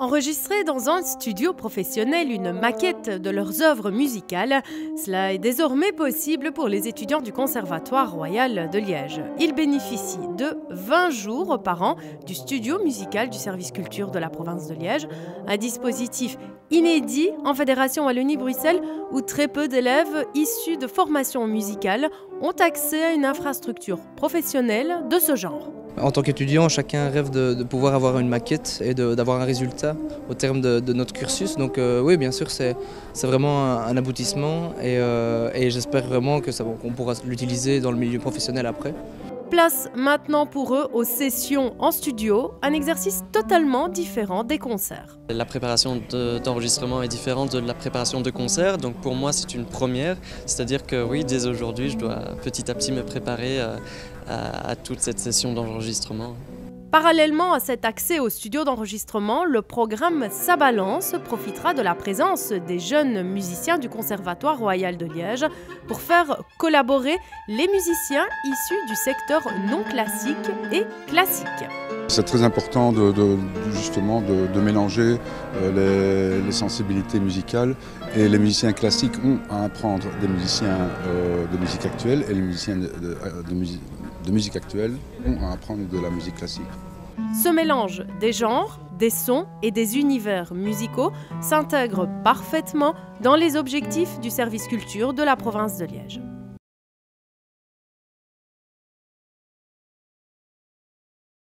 Enregistrer dans un studio professionnel une maquette de leurs œuvres musicales, cela est désormais possible pour les étudiants du Conservatoire royal de Liège. Ils bénéficient de 20 jours par an du studio musical du service culture de la province de Liège, un dispositif inédit en Fédération Wallonie-Bruxelles où très peu d'élèves issus de formations musicales ont accès à une infrastructure professionnelle de ce genre. En tant qu'étudiant, chacun rêve de pouvoir avoir une maquette et d'avoir un résultat au terme de notre cursus. Donc oui, bien sûr, c'est vraiment un aboutissement et j'espère vraiment qu'on pourra l'utiliser dans le milieu professionnel après. Place maintenant pour eux aux sessions en studio, un exercice totalement différent des concerts. La préparation d'enregistrement est différente de la préparation de concert, donc pour moi c'est une première, c'est-à-dire que oui, dès aujourd'hui je dois petit à petit me préparer à toute cette session d'enregistrement. Parallèlement à cet accès au studio d'enregistrement, le programme Ça Balance profitera de la présence des jeunes musiciens du Conservatoire royal de Liège pour faire collaborer les musiciens issus du secteur non classique et classique. C'est très important justement de mélanger les sensibilités musicales, et les musiciens classiques ont à apprendre des musiciens de musique actuelle et les musiciens de musique actuelle ont à apprendre de la musique classique. Ce mélange des genres, des sons et des univers musicaux s'intègre parfaitement dans les objectifs du service culture de la province de Liège.